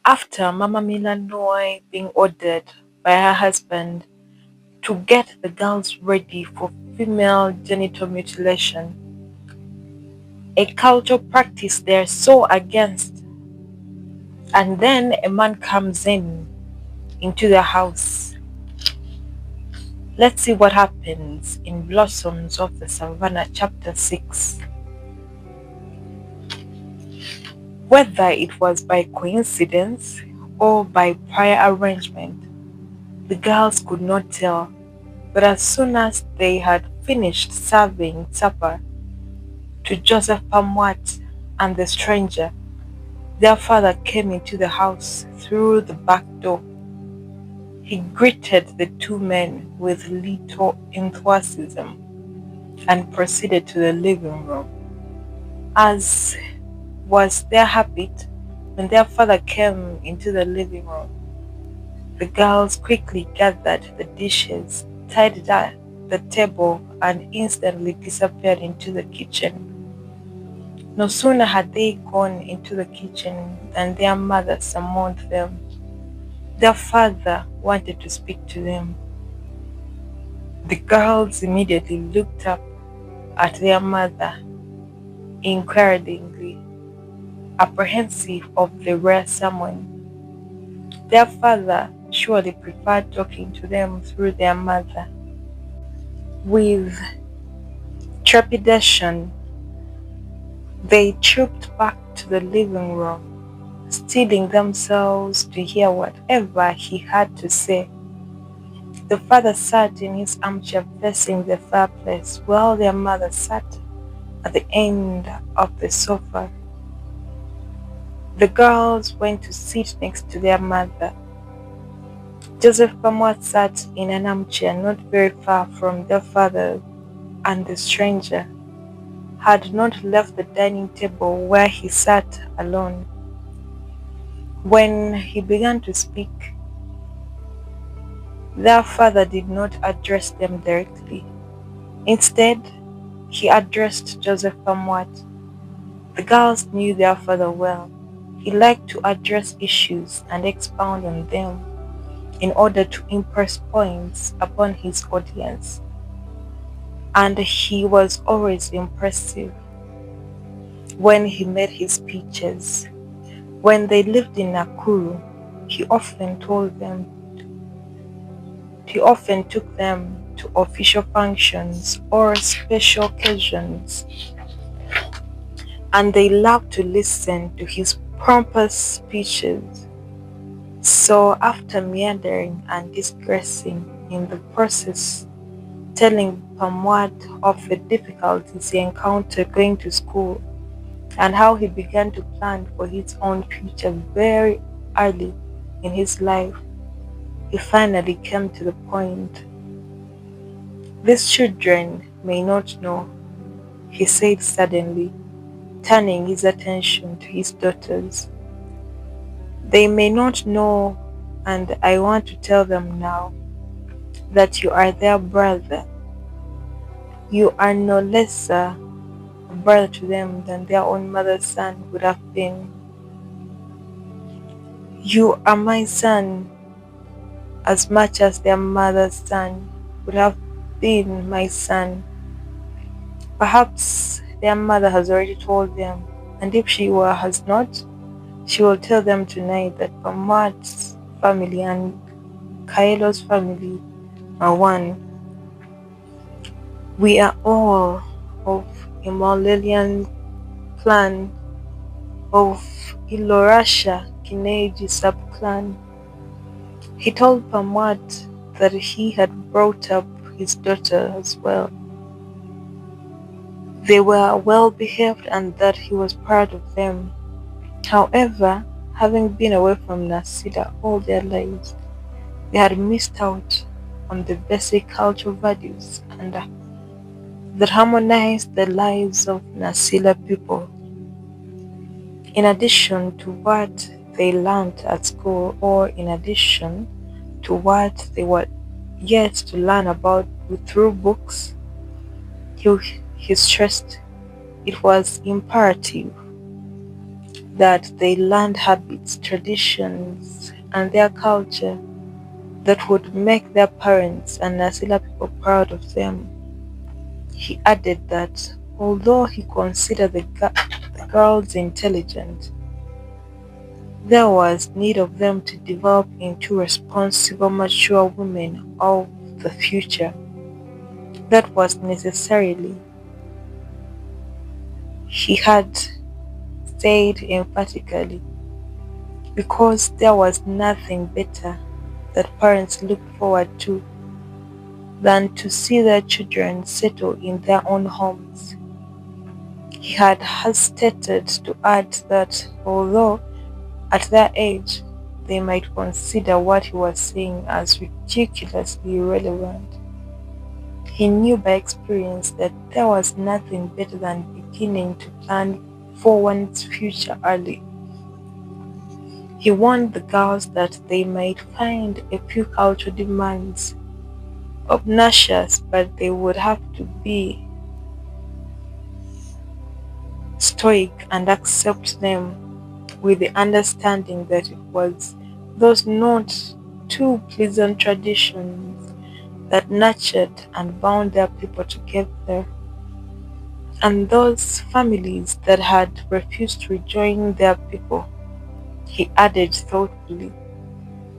After Mama Milanoi being ordered by her husband to get the girls ready for female genital mutilation, a cultural practice they're so against, and then a man comes into the house. Let's see what happens in Blossoms of the Savannah, chapter 6. Whether it was by coincidence or by prior arrangement, the girls could not tell, but as soon as they had finished serving supper to Joseph Pamwat and the stranger, their father came into the house through the back door. He greeted the two men with little enthusiasm and proceeded to the living room. As was their habit, when their father came into the living room, the girls quickly gathered the dishes, tidied up the table, and instantly disappeared into the kitchen. No sooner had they gone into the kitchen than their mother summoned them. Their father wanted to speak to them. The girls immediately looked up at their mother inquiringly, apprehensive of the rare summons. Their father surely preferred talking to them through their mother. With trepidation, they trooped back to the living room, steeling themselves to hear whatever he had to say. The father sat in his armchair facing the fireplace, while their mother sat at the end of the sofa. The girls went to sit next to their mother. Joseph Pamwat sat in an armchair not very far from their father, and the stranger had not left the dining table where he sat alone. When he began to speak, their father did not address them directly. Instead, he addressed Joseph Pamwat. The girls knew their father well. He liked to address issues and expound on them in order to impress points upon his audience. And he was always impressive when he made his speeches. When they lived in Nakuru, he often took them to official functions or special occasions, and they loved to listen to his pompous speeches. So after meandering and digressing in the process, telling Pamwat of the difficulties he encountered going to school and how he began to plan for his own future very early in his life, he finally came to the point. "These children may not know," he said suddenly, turning his attention to his daughters. "They may not know, and I want to tell them now, that you are their brother. You are no lesser a brother to them than their own mother's son would have been. You are my son as much as their mother's son would have been my son. Perhaps their mother has already told them, and if has not, she will tell them tonight that Pamat's family and Kaelo's family are one. We are all of Himalayan clan, of Ilorasha Kineji sub-clan." He told Pamwat that he had brought up his daughter as well. They were well behaved and that he was proud of them. However, having been away from Nasida all their lives, they had missed out on the basic cultural values and that harmonized the lives of Nasila people. In addition to what they learned at school, or in addition to what they were yet to learn about through books, he stressed it was imperative that they learned habits, traditions, and their culture that would make their parents and Nasila people proud of them. He added that although he considered the girls intelligent, there was need of them to develop into responsible, mature women of the future. That was necessarily, he had said emphatically, because there was nothing better that parents looked forward to than to see their children settle in their own homes. He had hesitated to add that although at that age they might consider what he was saying as ridiculously irrelevant, he knew by experience that there was nothing better than beginning to plan for one's future early. He warned the girls that they might find a few cultural demands obnoxious, but they would have to be stoic and accept them with the understanding that it was those not too pleasant traditions that nurtured and bound their people together, and those families that had refused to rejoin their people, he added thoughtfully,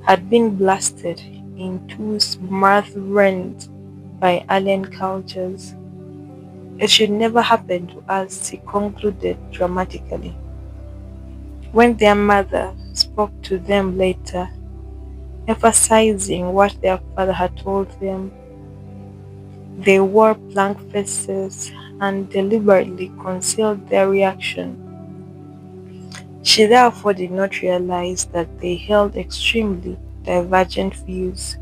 had been blasted into smothered by alien cultures. It should never happen to us, he concluded dramatically. When their mother spoke to them later, emphasizing what their father had told them, they wore blank faces and deliberately concealed their reaction. She therefore did not realize that they held extremely divergent views.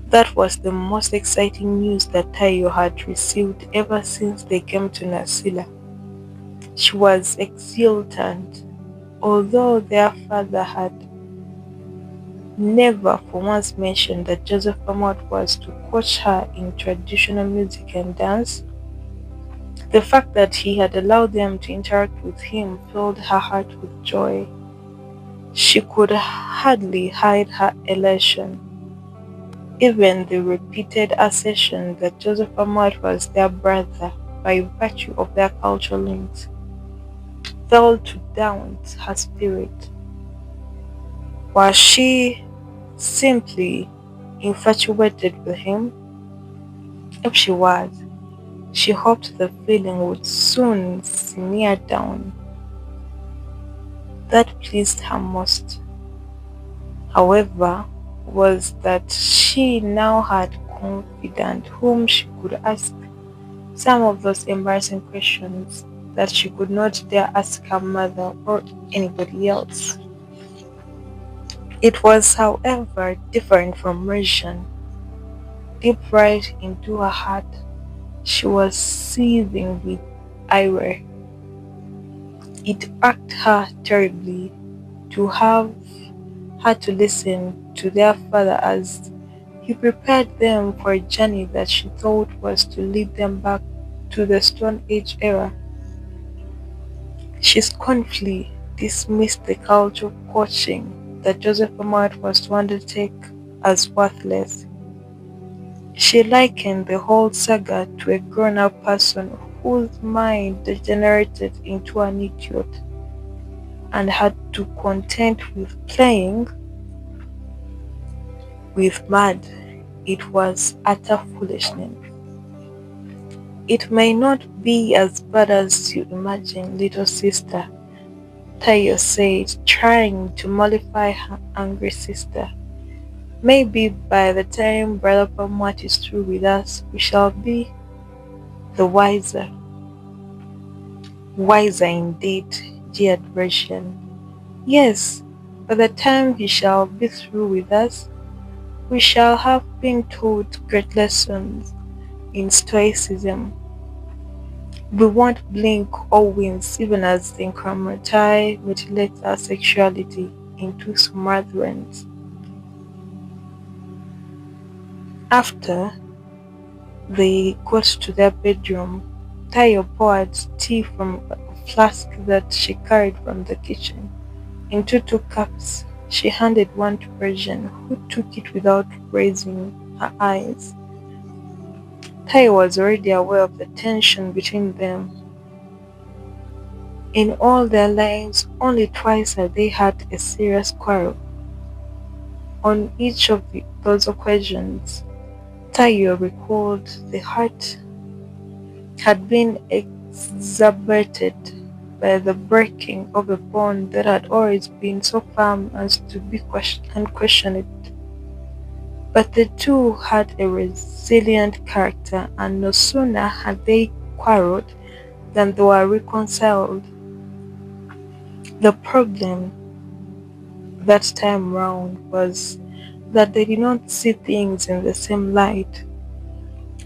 That was the most exciting news that Tayo had received ever since they came to Nasila. She was exultant, although their father had never for once mentioned that Joseph Amot was to coach her in traditional music and dance. The fact that he had allowed them to interact with him filled her heart with joy. She could hardly hide her elation. Even the repeated assertion that Joseph Amot was their brother by virtue of their cultural links failed to daunt her spirit. Was she simply infatuated with him? If she was, she hoped the feeling would soon simmer down. That pleased her most, however, was that she now had confidant whom she could ask some of those embarrassing questions that she could not dare ask her mother or anybody else. It was, however, different from Martian. Deep right into her heart, she was seething with ire. It irked her terribly to have had to listen to their father as he prepared them for a journey that she thought was to lead them back to the Stone Age era. She scornfully dismissed the cultural coaching that Joseph Amart was to undertake as worthless. She likened the whole saga to a grown-up person whose mind degenerated into an idiot and had to content with playing with mud. It was utter foolishness. It may not be as bad as you imagine, little sister, Tayo said, trying to mollify her angry sister. Maybe by the time Brother Pamat is through with us, we shall be the wiser. Wiser indeed, jeered Russian. Yes, by the time he shall be through with us, we shall have been taught great lessons in stoicism. We won't blink or wince even as the incrementai mutilates our sexuality into smotherances. After they got to their bedroom, Tayo poured tea flask that she carried from the kitchen into two cups. She handed one to Persian, who took it without raising her eyes. Tai was already aware of the tension between them. In all their lives, only twice had they had a serious quarrel. On each of those occasions, Tayo recalled the heart had been exacerbated by the breaking of a bond that had always been so firm as to be unquestioned. But the two had a resilient character, and no sooner had they quarreled than they were reconciled. The problem that time round was that they did not see things in the same light.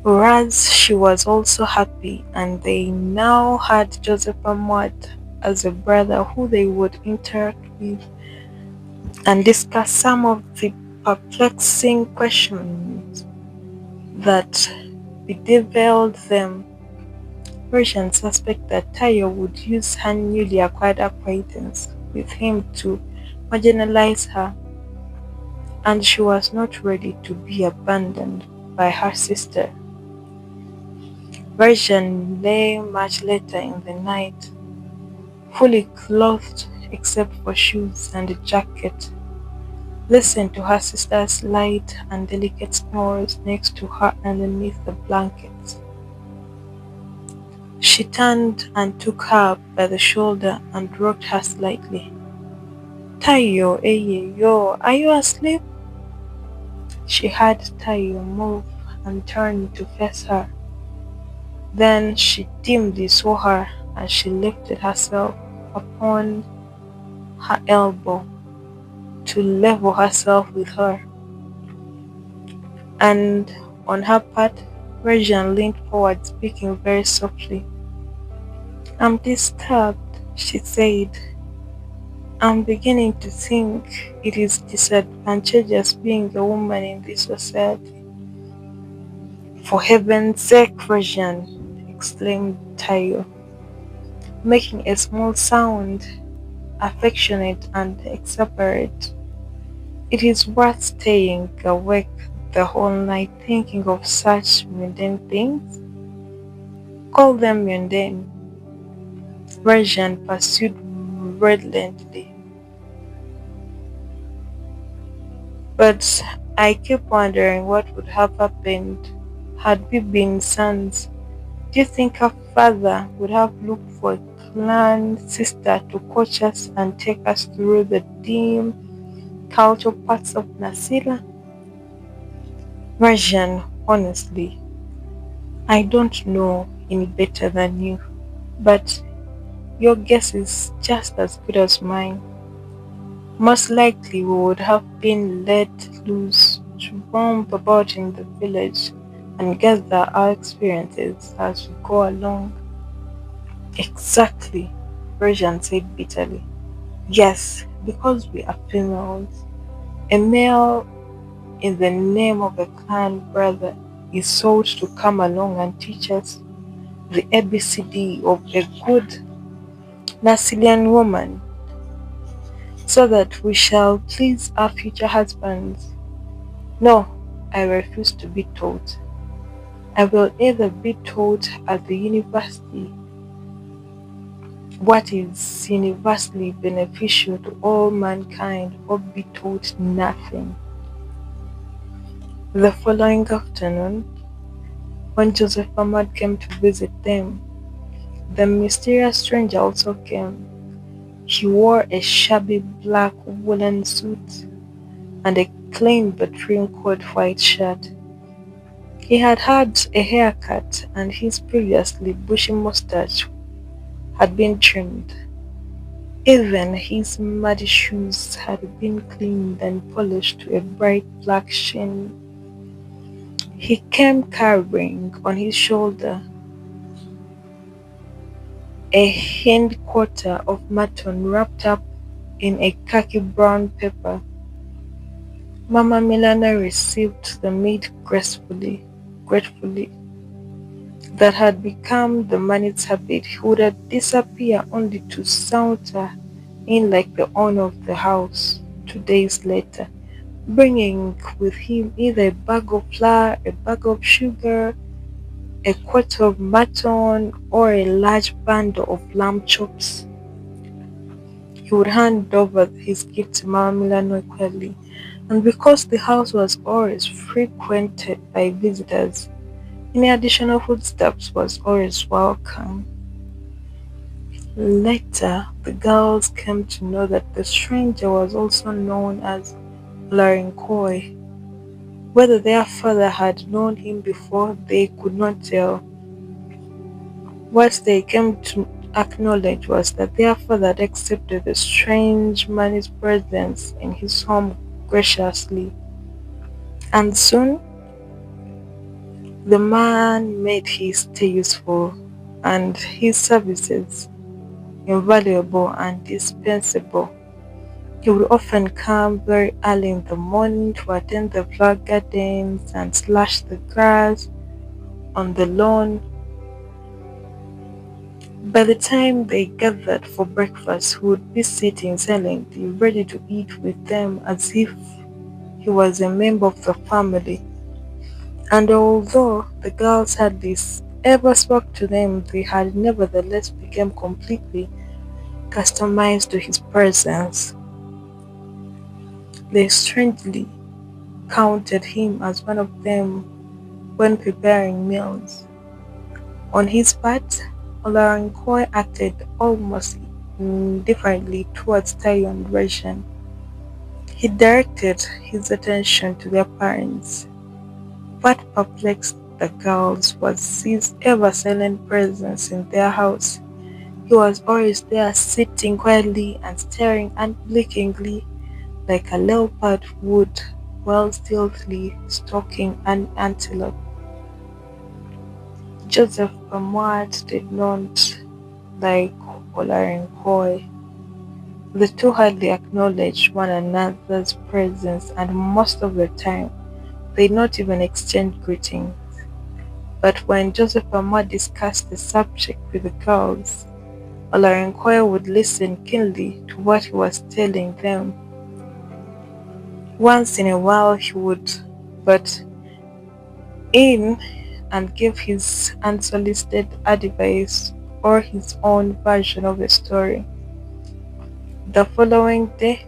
Whereas she was also happy, and they now had Joseph Ahmad as a brother who they would interact with and discuss some of the perplexing questions that bedeviled them. Russians suspect that Tayo would use her newly acquired acquaintance with him to marginalize her, and she was not ready to be abandoned by her sister. Virgin lay much later in the night, fully clothed except for shoes and a jacket, listened to her sister's light and delicate snores next to her underneath the blankets. She turned and took her by the shoulder and rocked her slightly. Tayo, yo, are you asleep? She heard Tayo move and turned to face her. Then she dimly saw her as she lifted herself upon her elbow to level herself with her. And on her part, Regina leaned forward, speaking very softly. I'm disturbed, she said. I'm beginning to think it is disadvantageous being a woman in this society. For heaven's sake, Regina, exclaimed Tayo, making a small sound, affectionate and exasperate. It is worth staying awake the whole night thinking of such mundane things? Call them mundane, Regina pursued relentlessly. But I keep wondering what would have happened had we been sons. Do you think our father would have looked for a clan sister to coach us and take us through the dim cultural parts of Nasira? Rajan, honestly, I don't know any better than you, but your guess is just as good as mine. Most likely we would have been let loose to roam about in the village and gather our experiences as we go along. Exactly, Persian said bitterly. Yes, because we are females. A male in the name of a clan brother is sought to come along and teach us the ABCD of a good Nasilian woman so that we shall please our future husbands. No, I refuse to be taught. I will either be taught at the university what is universally beneficial to all mankind or be taught nothing. The following afternoon, when Joseph Ahmad came to visit them, the mysterious stranger also came. He wore a shabby black woolen suit and a clean but wrinkled white shirt. He had had a haircut and his previously bushy mustache had been trimmed. Even his muddy shoes had been cleaned and polished to a bright black sheen. He came carrying on his shoulder a hind quarter of mutton wrapped up in a khaki brown paper. Mama Milana received the meat gratefully, that had become the man's habit. He would disappear only to saunter in like the owner of the house 2 days later, bringing with him either a bag of flour, a bag of sugar, a quarter of mutton, or a large bundle of lamb chops. He would hand over his gift to Mama Milano quietly, and because the house was always frequented by visitors, any additional footsteps was always welcome. Later, the girls came to know that the stranger was also known as Koi. Whether their father had known him before, they could not tell. What they came to acknowledge was that their father had accepted the strange man's presence in his home graciously, and soon the man made his stay useful and his services invaluable and dispensable. He would often come very early in the morning to attend the flower gardens and slash the grass on the lawn. By the time they gathered for breakfast, he would be sitting silently, ready to eat with them as if he was a member of the family. And although the girls hardly ever spoke to them, they had nevertheless become completely customized to his presence. They strangely counted him as one of them when preparing meals. On his part, Olarankoy acted almost indifferently towards Tayo and Rajan. He directed his attention to their parents. What perplexed the girls was his ever silent presence in their house. He was always there sitting quietly and staring unblinkingly like a leopard would while stealthily stalking an antelope. Joseph Amwat did not like Olarenkoy. The two hardly acknowledged one another's presence and most of the time they not even exchanged greetings. But when Joseph Amwat discussed the subject with the girls, Olarenkoy would listen keenly to what he was telling them. Once in a while he would butt in and give his unsolicited advice or his own version of the story. The following day,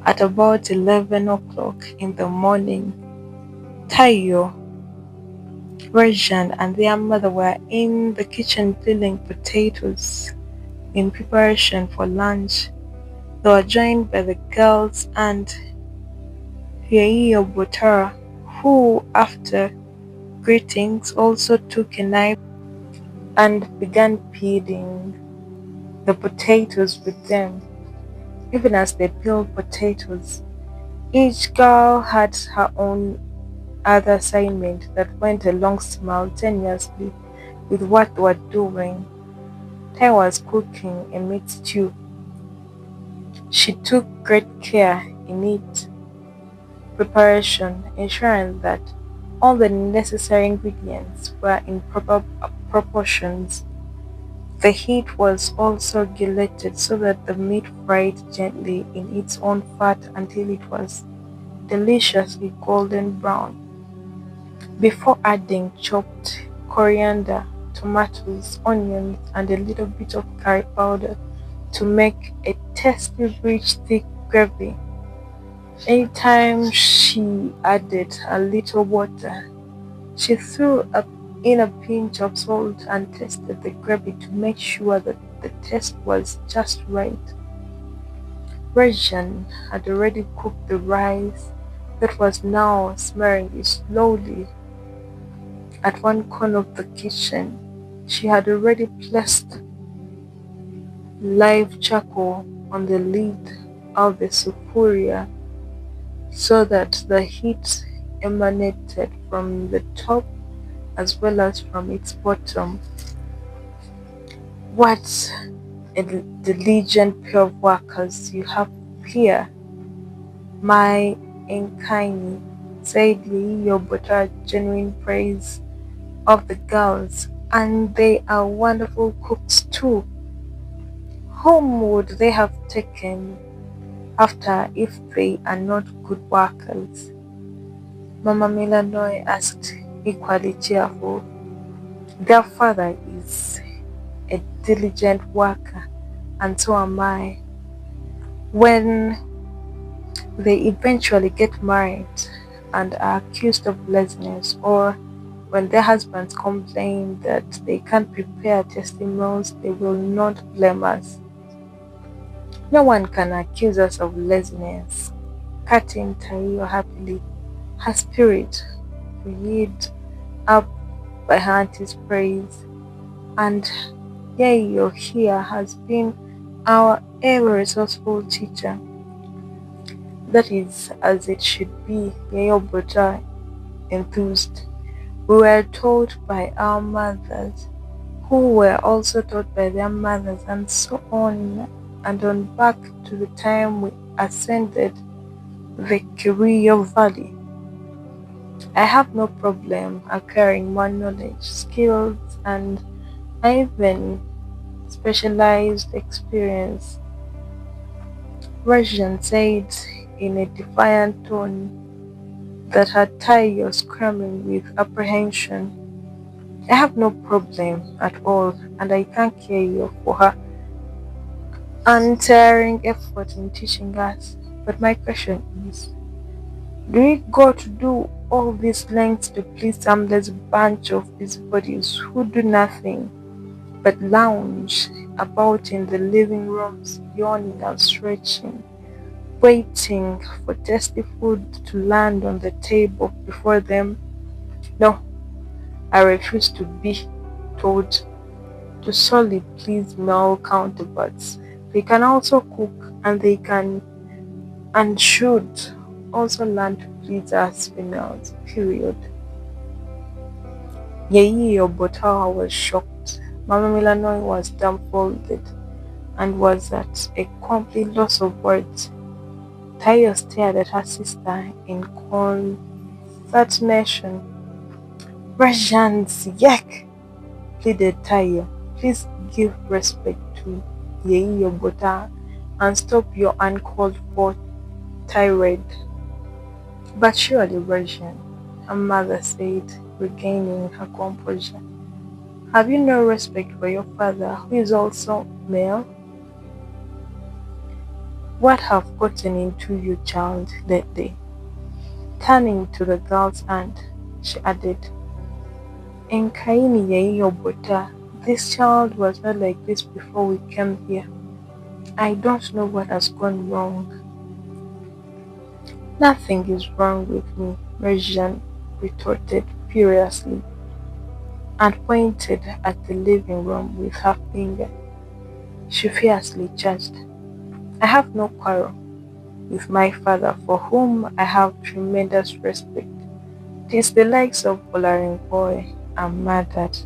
at about 11 o'clock in the morning, Tayo, Rajan, and their mother were in the kitchen peeling potatoes in preparation for lunch. They were joined by the girls and Yaiyo Botara, who, after greetings, also took a knife and began peeling the potatoes with them. Even as they peeled potatoes, each girl had her own other assignment that went along simultaneously with what they were doing. Tai was cooking a meat stew. She took great care in its preparation, ensuring that all the necessary ingredients were in proper proportions. The heat was also regulated so that the meat fried gently in its own fat until it was deliciously golden brown, before adding chopped coriander, tomatoes, onions, and a little bit of curry powder to make a tasty, rich, thick gravy. Anytime she added a little water, she threw in a pinch of salt and tasted the gravy to make sure that the taste was just right. Rajan had already cooked the rice that was now simmering slowly at one corner of the kitchen. She had already placed live charcoal on the lid of the sufuria so that the heat emanated from the top as well as from its bottom. What a diligent pair of workers you have here, my Enkaini, said Yobota's genuine praise of the girls, and they are wonderful cooks too. Whom would they have taken after if they are not good workers? Mama Milanoy asked, equally cheerful. Their father is a diligent worker, and so am I. When they eventually get married and are accused of laziness, or when their husbands complain that they can't prepare testimonials, they will not blame us. No one can accuse us of laziness. Cutting Taio happily, her spirit buoyed up by her auntie's praise, and Yayo here has been our ever resourceful teacher. That is as it should be, Yayo Bota enthused. We were taught by our mothers, who were also taught by their mothers, and so on and on back to the time we ascended the Kirio Valley. I have no problem acquiring more knowledge, skills, and even specialized experience, Russian said in a defiant tone that had Tayo screaming with apprehension. I have no problem at all, and I thank you for her untiring effort in teaching us. But my question is, do we go to do all these lengths to please some lazy bunch of busybodies who do nothing but lounge about in the living rooms, yawning and stretching, waiting for tasty food to land on the table before them? No, I refuse to be told to solely please male counterparts. They can also cook, and they can and should also learn to please us females. Period. Yei Obotawa was shocked. Mama Milanoy was dumbfounded and was at a complete loss of words. Tayo stared at her sister in consternation. Rajans, yak! Pleaded Tayo. Please give respect to Yei Obota and stop your uncalled for tirade. But surely, Rajan, her mother said, regaining her composure. Have you no respect for your father, who is also male? What have gotten into you, child, lately? Turning to the girl's aunt, she added, Enkaini Yobota, this child was not like this before we came here. I don't know what has gone wrong. Nothing is wrong with me, Rajan retorted furiously, and pointed at the living room with her finger. She fiercely charged. I have no quarrel with my father, for whom I have tremendous respect. It is the likes of Bolaring Boy and murdered,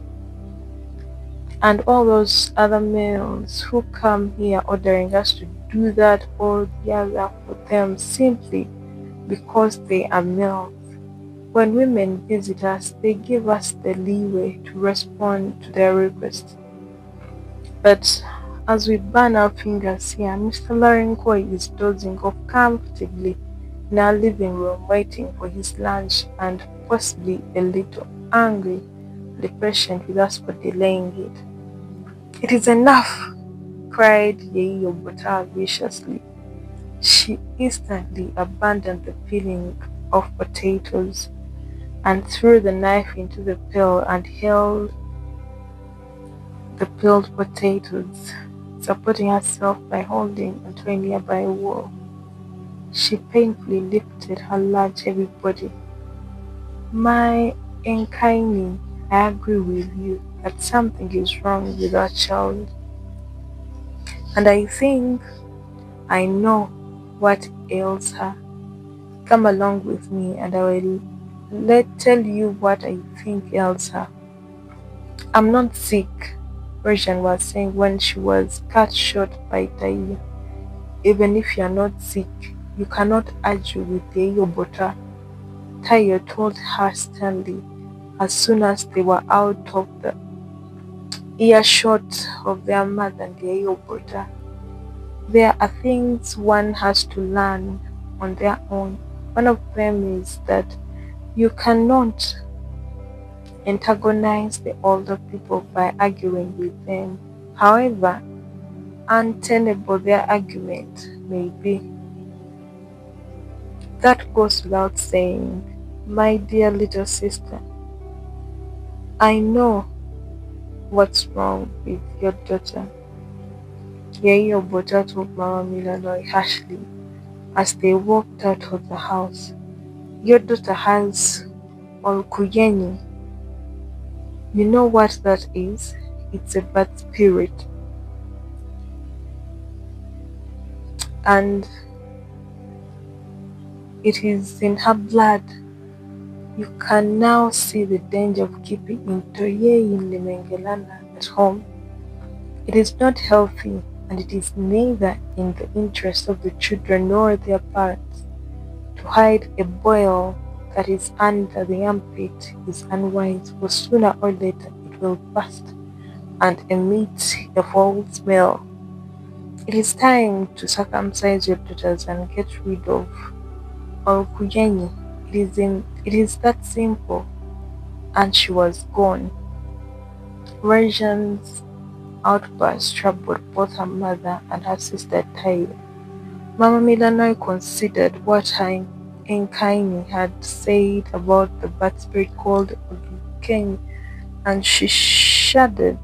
and all those other males who come here ordering us to do that or the other for them simply because they are males. When women visit us, they give us the leeway to respond to their requests. But as we burn our fingers here, Mr. Larenko is dozing off comfortably in our living room waiting for his lunch and possibly a little angry at the patient with us for delaying it. It is enough, cried Yeyobota viciously. She instantly abandoned the peeling of potatoes and threw the knife into the pail and held the peeled potatoes, supporting herself by holding onto a nearby wall. She painfully lifted her large heavy body. My Enkaini, I agree with you that something is wrong with our child, and I think I know what ails her. Come along with me and I will tell you what I think ails her. I'm not sick, Persian was saying when she was cut short by Tayo. Even if you're not sick, you cannot argue with the Yobota, Tayo told her sternly. as soon as they were out of the earshot of their mother and their brother. There are things one has to learn on their own. One of them is that you cannot antagonize the older people by arguing with them. However untenable their argument may be, that goes without saying. My dear little sister, I know what's wrong with your daughter. Your daughter told Mama Milanoy harshly as they walked out of the house. Your daughter has Olkuyeni. You know what that is? It's a bad spirit. And it is in her blood. You can now see the danger of keeping Intoye in Limengelana at home. It is not healthy, and it is neither in the interest of the children nor their parents. To hide a boil that is under the armpit is unwise, for sooner or later it will burst and emit a foul smell. It is time to circumcise your daughters and get rid of Olkuyeni. It is that simple. And she was gone. Region's outburst troubled both her mother and her sister Tayo. Mama Milanoy considered what her Enkaini had said about the bad spirit called Olukeni, and she shuddered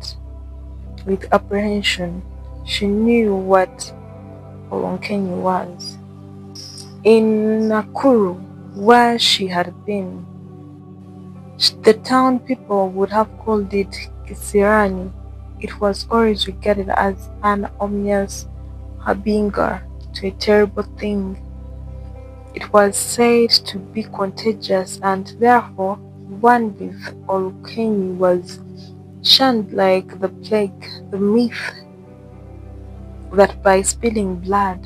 with apprehension. She knew what Olukeni was. In Nakuru, where she had been, the town people would have called it Kisirani. It was always regarded as an ominous harbinger to a terrible thing. It was said to be contagious, and therefore one with Olukeni was shunned like the plague. The myth that by spilling blood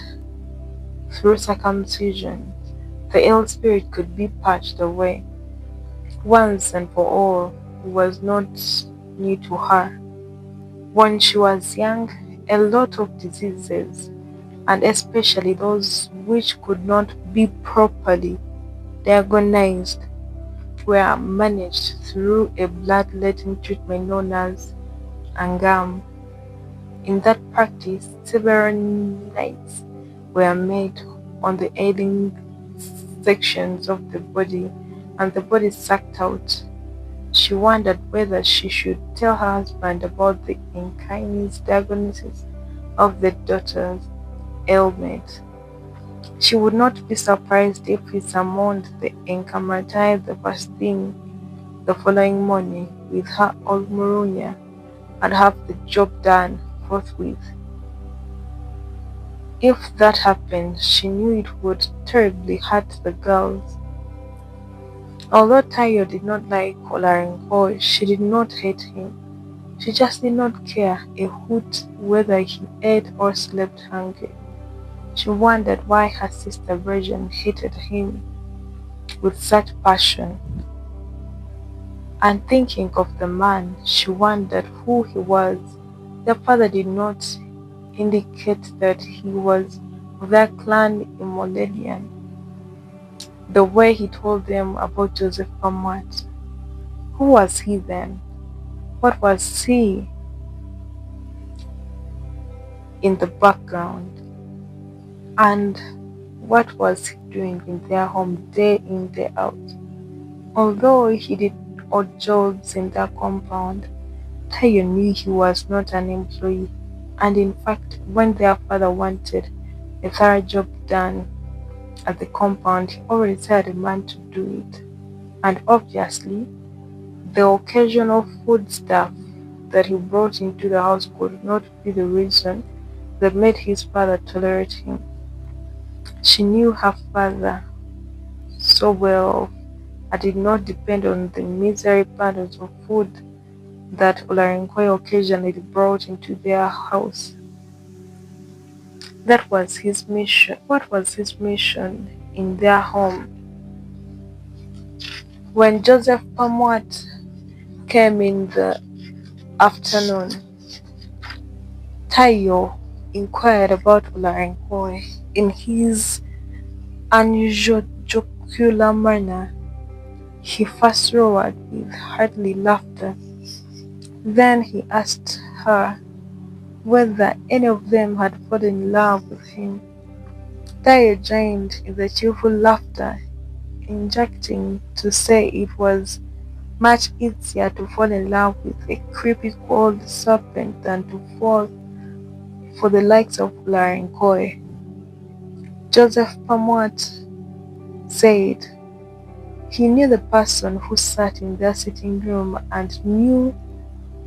through circumcision the ill spirit could be purged away once and for all was not new to her. When she was young, a lot of diseases, and especially those which could not be properly diagnosed, were managed through a bloodletting treatment known as angam. In that practice, several nights were made on the ailing sections of the body, and the body sucked out. She wondered whether she should tell her husband about the Enkaini's diagnosis of the daughter's ailment. She would not be surprised if he summoned the Enkamartai the first thing the following morning with her old Murunya and have the job done forthwith. If that happened, she knew it would terribly hurt the girls. Although Tayo did not like Olarenko, she did not hate him. She just did not care a hoot whether he ate or slept hungry. She wondered why her sister Virgin hated him with such passion. And thinking of the man, she wondered who he was. Their father did not indicate that he was of their clan Imoledian, the way he told them about Joseph Pamat. Who was he then? What was he in the background? And what was he doing in their home day in, day out? Although he did odd jobs in their compound, Tayo knew he was not an employee, and in fact, when their father wanted a thorough job done at the compound, he always had a man to do it. And obviously, the occasional food stuff that he brought into the house could not be the reason that made his father tolerate him. She knew her father so well and did not depend on the miserable bundles of food that Olarenkoy occasionally brought into their house. That was his mission. What was his mission in their home? When Joseph Pamwat came in the afternoon. Tayo inquired about Olarenkoy in his unusual jocular manner. He first roared with hearty laughter. Then he asked her whether any of them had fallen in love with him. Tayo joined in the cheerful laughter, injecting to say it was much easier to fall in love with a creepy cold serpent than to fall for the likes of Larenkoy. Joseph Pamwat said he knew the person who sat in their sitting room and knew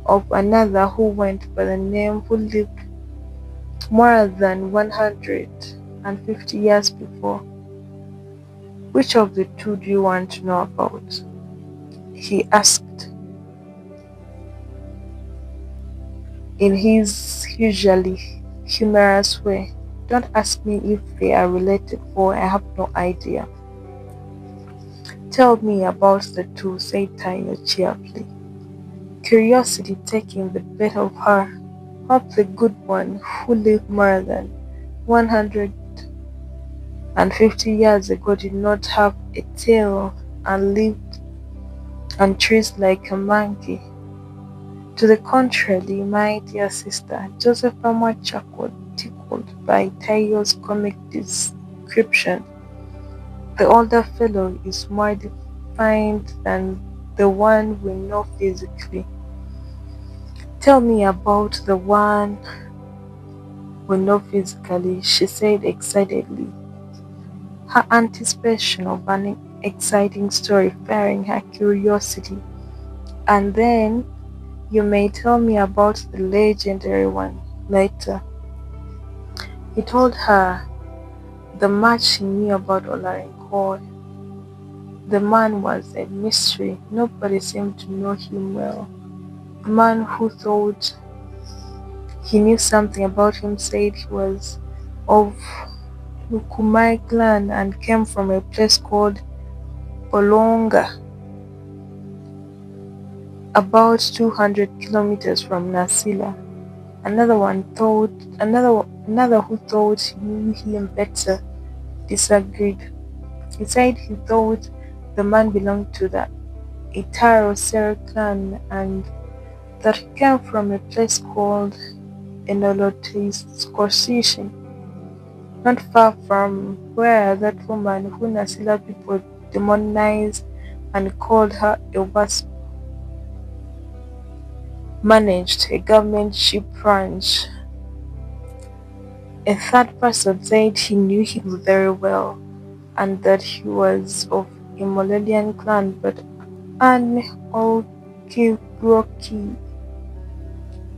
of another who went by the name who lived more than 150 years before. Which of the two do you want to know about? He asked in his usually humorous way. Don't ask me if they are related, for I have no idea. Tell me about the two, said Tayo cheerfully, curiosity taking the better of her. Hope the good one who lived more than 150 years ago did not have a tail and lived on trees like a monkey. To the contrary, my dear sister, Joseph Palmer chuckled, tickled by Tayo's comic description. The older fellow is more defined than the one we know physically. Tell me about the one we know physically, she said excitedly, her anticipation of an exciting story firing her curiosity. And then you may tell me about the legendary one later. He told her the much he knew about Olarenkoy. The man was a mystery. Nobody seemed to know him well. The man who thought he knew something about him said he was of Nukumai clan and came from a place called Bolonga, about 200 kilometers from Nasila. Another who thought he knew him better disagreed. He said he thought the man belonged to the Itaro Seri clan and that he came from a place called Enolote, not far from where that woman who Nasila people demonized and called her a wasp managed a government sheep ranch. A third person said he knew him very well and that he was of a Molelian clan but an Okiroki,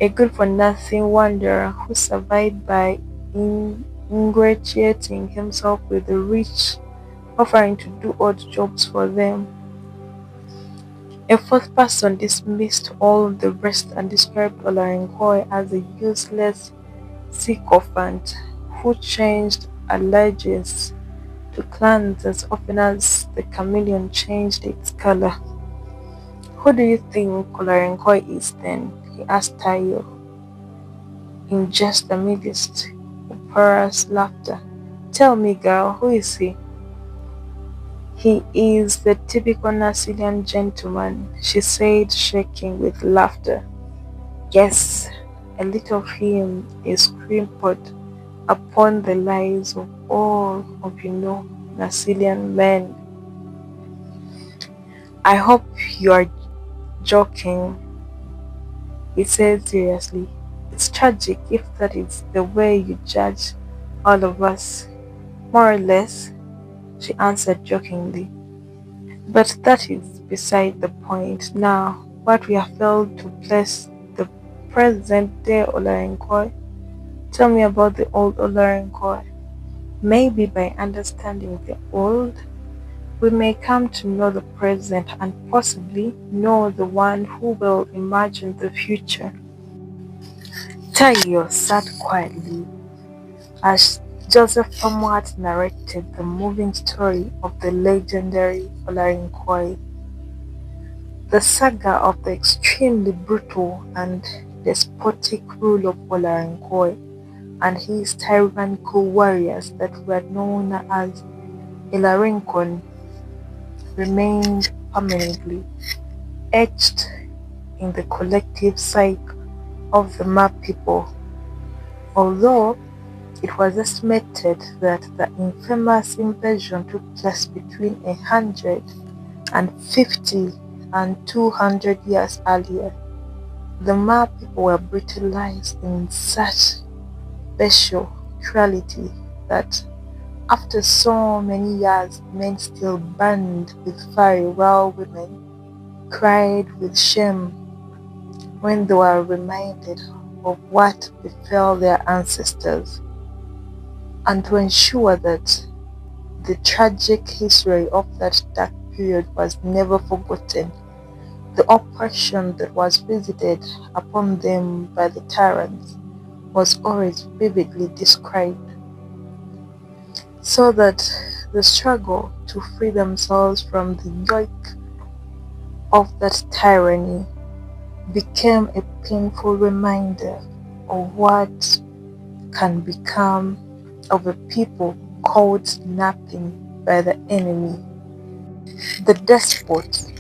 a good-for-nothing wanderer who survived by ingratiating himself with the rich, offering to do odd jobs for them. A fourth person dismissed all the rest and described Olarenkoy as a useless sycophant who changed allegiance to clans as often as the chameleon changed its color. Who do you think Olarenkoy is then? He asked Tayo, in just amidst uproarious laughter. Tell me, girl, who is he? He is the typical Nasilian gentleman, she said, shaking with laughter. Yes, a little of him is crimpled upon the lives of all of Nasilian men. I hope you are joking, he said seriously. It's tragic if that is the way you judge all of us. More or less, she answered jokingly. But that is beside the point. Now, what we have failed to place the present day Olarenkoy. Tell me about the old Olarenkoy. Maybe by understanding the old, we may come to know the present and possibly know the one who will imagine the future. Tayo sat quietly as Joseph Pamwat narrated the moving story of the legendary Olarenkoy. The saga of the extremely brutal and despotic rule of Olarenkoy and his tyrannical warriors that were known as Ilarinkon remained permanently etched in the collective psyche of the Ma people, although it was estimated that the infamous invasion took place between 150 and 200 years earlier. The Ma people were brutalized in such bestial cruelty that after so many years men still burned with fire while women cried with shame when they were reminded of what befell their ancestors. And to ensure that the tragic history of that dark period was never forgotten, the oppression that was visited upon them by the tyrants was always vividly described, so that the struggle to free themselves from the yoke of that tyranny became a painful reminder of what can become of a people called nothing by the enemy. The despot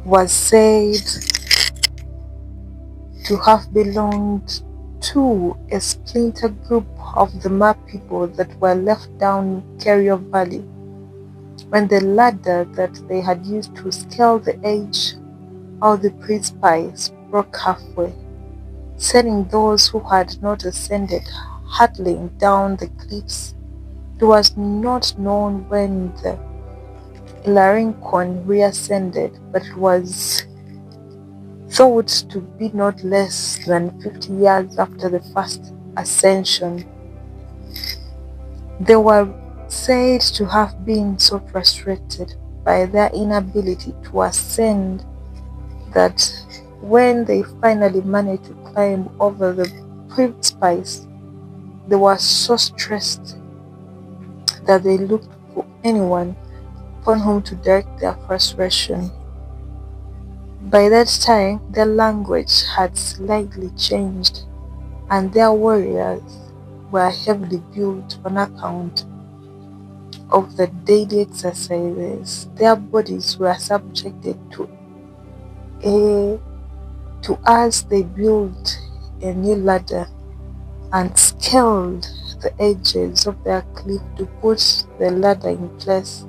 was said to have belonged to a splinter group of the Ma people that were left down Kerio Valley when the ladder that they had used to scale the edge of the precipice broke halfway, sending those who had not ascended hurtling down the cliffs. It was not known when the Ilarinkon reascended, but it was thought to be not less than 50 years after the first ascension. They were said to have been so frustrated by their inability to ascend that when they finally managed to climb over the precipice, they were so stressed that they looked for anyone upon whom to direct their frustration. By that time, their language had slightly changed, and their warriors were heavily built on account of the daily exercises. Their bodies were subjected a to as they built a new ladder and scaled the edges of their cliff to put the ladder in place.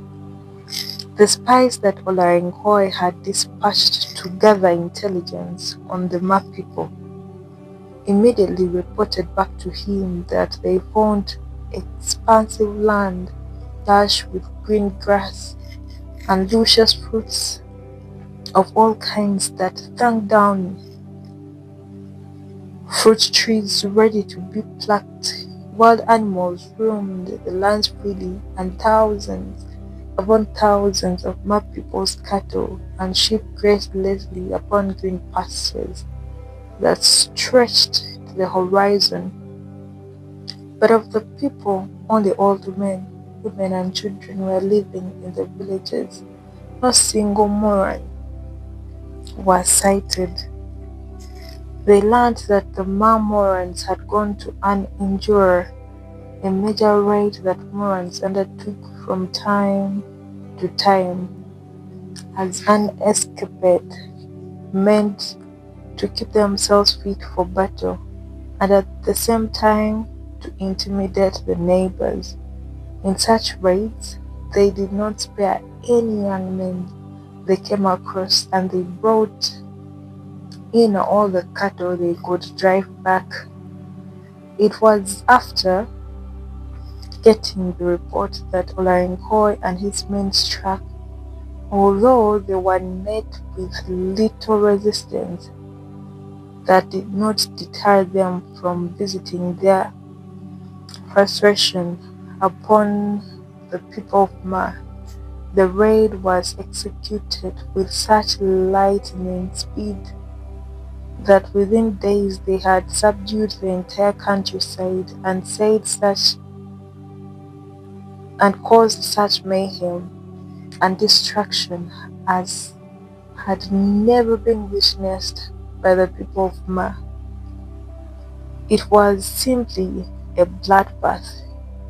The spies that Olarenkoy had dispatched to gather intelligence on the Ma people immediately reported back to him that they found expansive land lush with green grass and luscious fruits of all kinds that hung down, fruit trees ready to be plucked. Wild animals roamed the lands freely, and thousands upon thousands of Ma people's cattle and sheep grazed lazily upon green pastures that stretched to the horizon. But of the people, only old men, women, and children were living in the villages. No single Moran was sighted. They learned that the Morans had gone to endure a major raid that Morans undertook from time to time as an escapade meant to keep themselves fit for battle and at the same time to intimidate the neighbors. In such raids, they did not spare any young men they came across, and they brought in all the cattle they could drive back. It was after getting the report that Olarenkoy and his men struck, although they were met with little resistance, that did not deter them from visiting their frustration upon the people of Ma. The raid was executed with such lightning speed that within days they had subdued the entire countryside and caused such mayhem and destruction as had never been witnessed by the people of Ma. It was simply a bloodbath.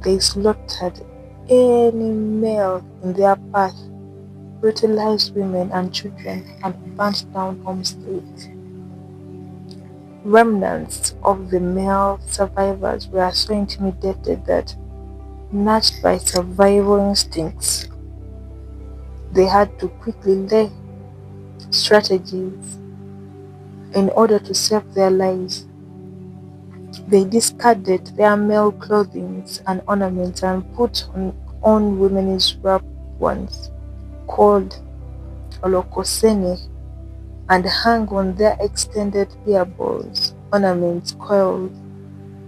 They slaughtered any male in their path, brutalized women and children, and burnt down homesteads. Remnants of the male survivors were so intimidated that, nudged by survival instincts, they had to quickly lay strategies in order to save their lives. They discarded their male clothing and ornaments and put on women's wrapped ones, called olokosene, and hung on their extended ear balls. Ornaments coiled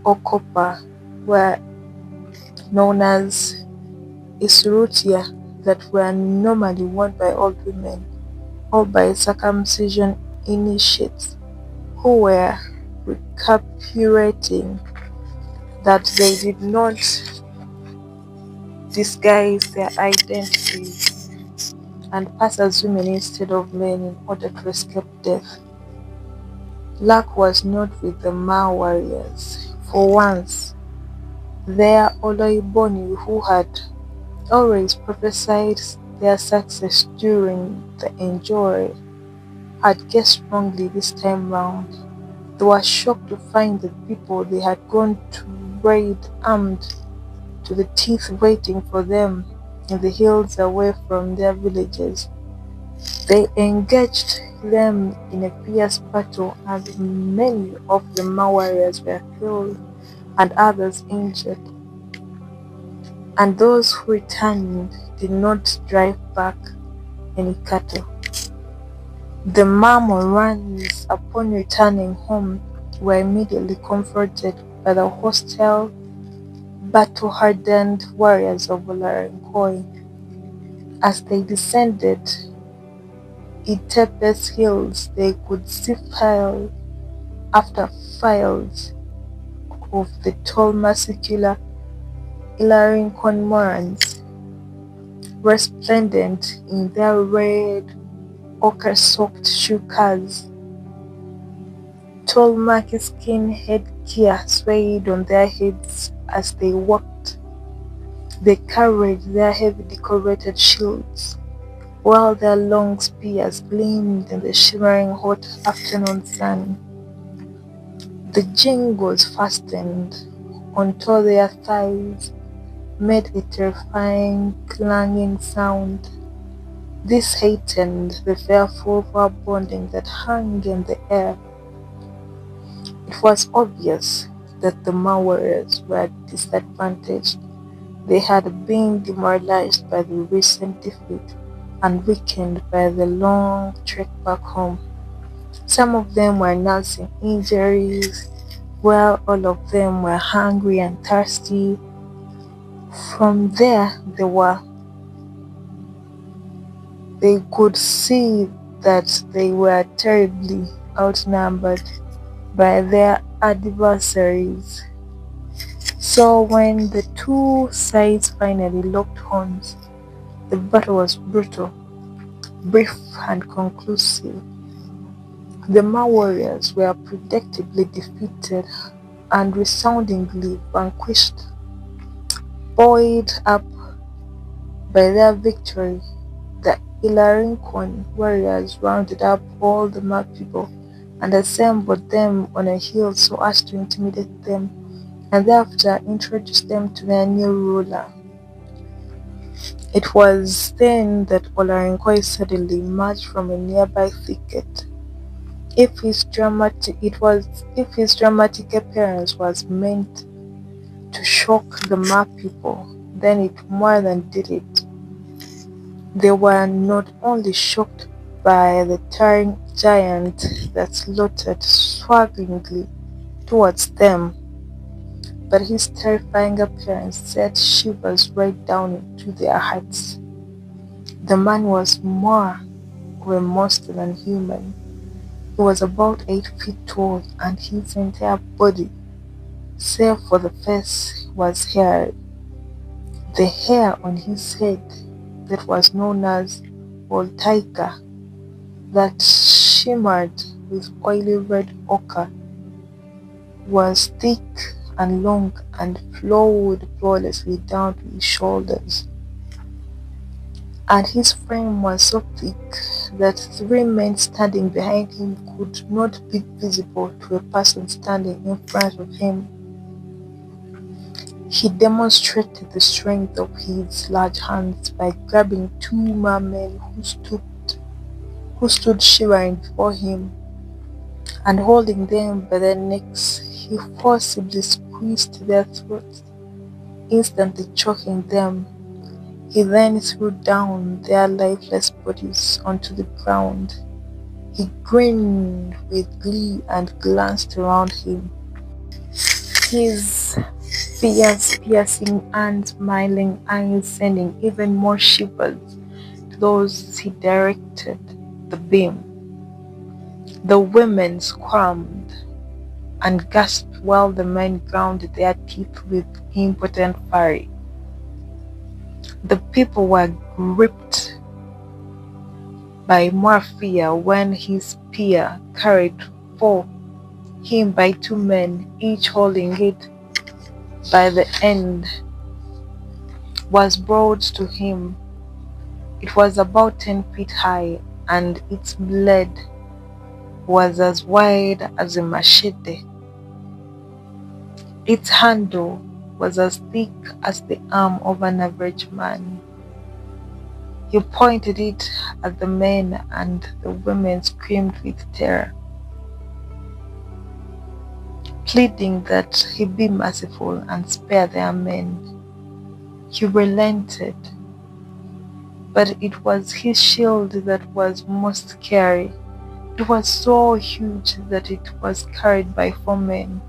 or copper were known as isurutia that were normally worn by old women or by circumcision initiates who were recuperating that they did not disguise their identities and pass as women instead of men in order to escape death. Luck was not with the Ma warriors. For once, their Oloiboni, who had always prophesied their success during the enjoy, had guessed wrongly this time round. They were shocked to find the people they had gone to raid armed to the teeth waiting for them in the hills away from their villages. They engaged them in a fierce battle, and many of the Ma warriors were killed and others injured, and those who returned did not drive back any cattle. The Ma Morans, upon returning home, were immediately confronted by the hostile, battle-hardened warriors of Olarinkoi. As they descended Itepes hills, they could see file after files of the tall, muscular Ilarinkon Morans, resplendent in their red, ochre-soaked shukas. Tall maki-skin headgear swayed on their heads as they walked. They carried their heavy decorated shields, while their long spears gleamed in the shimmering hot afternoon sun. The jingles fastened onto their thighs made a terrifying clanging sound. This heightened the fearful foreboding that hung in the air. It was obvious that the Ma warriors were disadvantaged. They had been demoralized by the recent defeat and weakened by the long trek back home. Some of them were nursing injuries, while all of them were hungry and thirsty. From there, they could see that they were terribly outnumbered by their adversaries. So when the two sides finally locked horns, the battle was brutal, brief and conclusive. The Ma warriors were predictably defeated and resoundingly vanquished. Buoyed up by their victory, the Ilarinkon warriors rounded up all the Ma people and assembled them on a hill so as to intimidate them, and thereafter introduced them to their new ruler. It was then that Olarinkoi suddenly emerged from a nearby thicket. If his dramatic appearance was meant to shock the Ma people, then it more than did it. They were not only shocked by the towering giant that slotted swaggeringly towards them, but his terrifying appearance sent shivers right down into their hearts. The man was more of a monster than human. He was about 8 feet tall, and his entire body, save for the face, was hairy. The hair on his head that was known as Voltaika that shimmered with oily red ochre was thick and long and flowed flawlessly down to his shoulders, and his frame was so thick that three men standing behind him could not be visible to a person standing in front of him. He demonstrated the strength of his large hands by grabbing two mermen who stood shivering before him, and holding them by their necks, he forcibly squeezed their throats, instantly choking them. He then threw down their lifeless bodies onto the ground. He grinned with glee and glanced around him, his fierce, piercing and smiling eyes sending even more shivers to those he directed the beam. The women squirmed and gasped while the men ground their teeth with impotent fury. The people were gripped by more fear when his spear, carried for him by two men, each holding it by the end, was brought to him. It was about 10 feet high, and its blade was as wide as a machete. Its handle was as thick as the arm of an average man. He pointed it at the men, and the women screamed with terror, pleading that he be merciful and spare their men. He relented, but it was his shield that was most scary. It was so huge that it was carried by four men.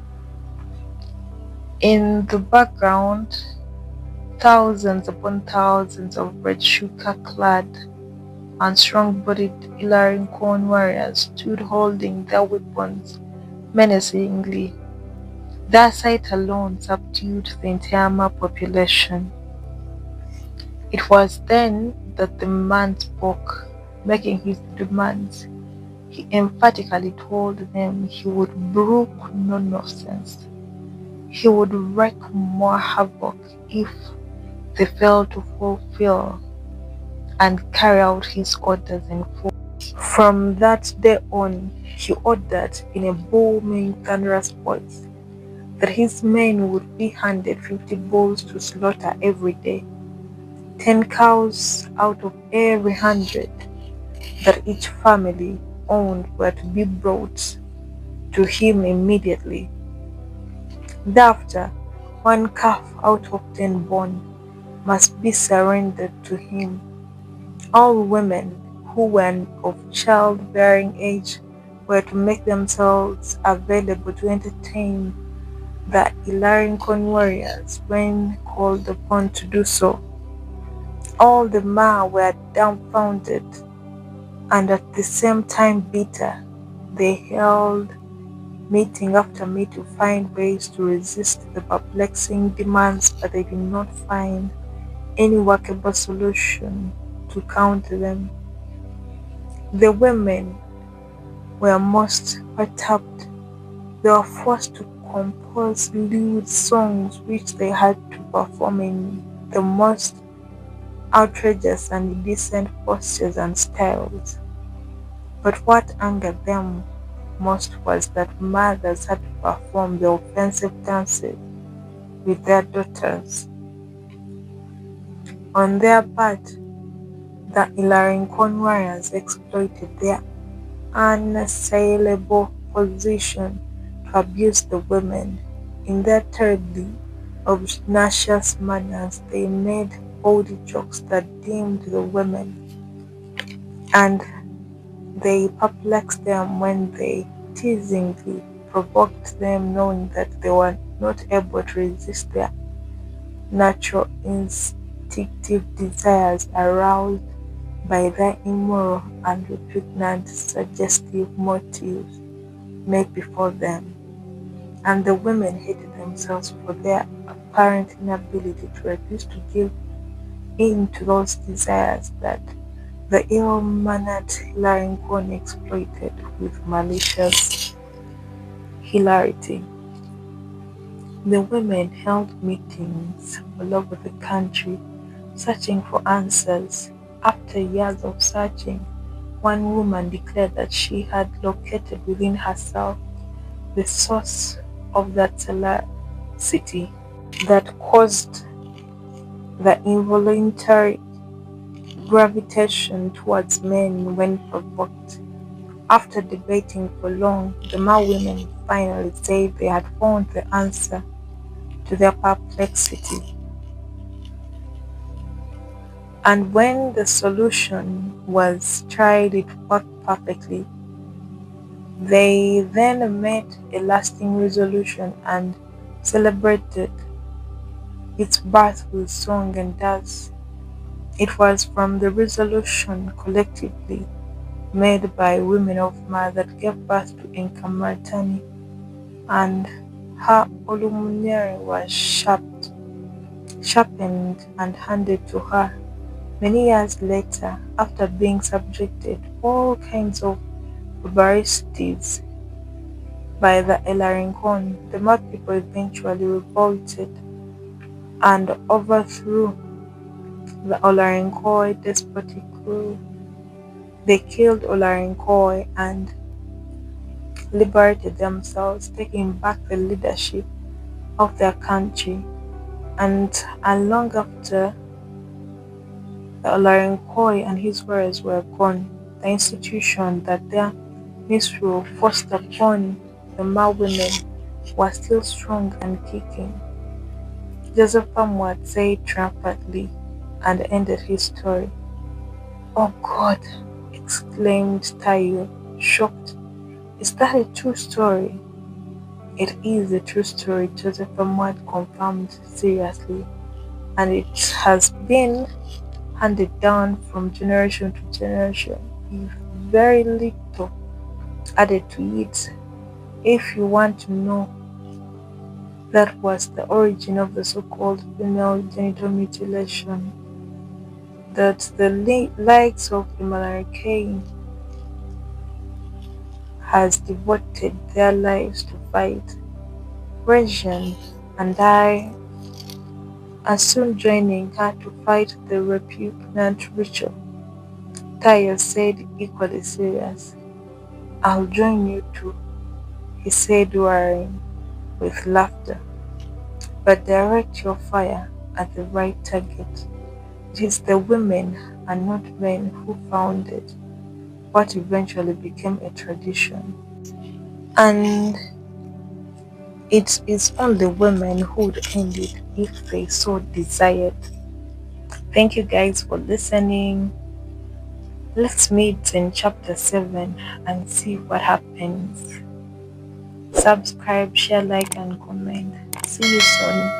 In the background, thousands upon thousands of red shuka-clad and strong-bodied Ilarian warriors stood holding their weapons menacingly. Their sight alone subdued the entire population. It was then that the man spoke, making his demands. He emphatically told them he would brook no nonsense. He would wreak more havoc if they failed to fulfill and carry out his orders in full. From that day on, he ordered in a booming, thunderous voice that his men would be handed 50 bulls to slaughter every day, 10 cows out of every 100 that each family owned were to be brought to him immediately. Thereafter, 1 calf out of 10 born must be surrendered to him. All women who were of childbearing age were to make themselves available to entertain the Ilarian warriors when called upon to do so. All the Ma were dumbfounded and at the same time bitter. They held meeting after meeting to find ways to resist the perplexing demands, but they did not find any workable solution to counter them. The women were most perturbed. They were forced to compose lewd songs which they had to perform in the most outrageous and indecent postures and styles. But what angered them most was that mothers had to perform the offensive dances with their daughters. On their part, the Ilarian warriors exploited their unassailable position to abuse the women. In their terribly obnoxious manners, they made bawdy jokes that demeaned the women, and they perplexed them when they teasingly provoked them, knowing that they were not able to resist their natural instinctive desires aroused by their immoral and repugnant suggestive motives made before them. And the women hated themselves for their apparent inability to refuse to give in to those desires that The ill-mannered Laryngon exploited with malicious hilarity. The women held meetings all over the country, searching for answers. After years of searching, one woman declared that she had located within herself the source of that tenacity that caused the involuntary gravitation towards men when provoked. After debating for long, the Ma women finally said they had found the answer to their perplexity. And when the solution was tried, it worked perfectly. They then made a lasting resolution and celebrated its birth with song and dance. It was from the resolution collectively made by women of Ma that gave birth to Inkamartani, and her Olumunyere was sharpened and handed to her many years later after being subjected to all kinds of barbarities by the Elarinkon. The Mad people eventually revolted and overthrew the Olarinkoi despotic rule. They killed Olarinkoi and liberated themselves, taking back the leadership of their country. And long after the Olarinkoi and his warriors were gone, the institution that their misrule forced upon the Ma women was still strong and kicking. Joseph Amwat said triumphantly and ended his story. "Oh God!" exclaimed Tayo, shocked. "Is that a true story?" "It is a true story," Joseph Amwat confirmed seriously, "and it has been handed down from generation to generation, with very little added to it. If you want to know, that was the origin of the so-called female genital mutilation that the likes of Imran Kane has devoted their lives to fight. Regent and I are soon joining her to fight the repugnant ritual." Tayo said, equally serious. "I'll join you too," he said, warring with laughter. "But direct your fire at the right target. It is the women and not men who founded what eventually became a tradition. And it is only women who would end it if they so desired." Thank you guys for listening. Let's meet in chapter 7 and see what happens. Subscribe, share, like, and comment. See you soon.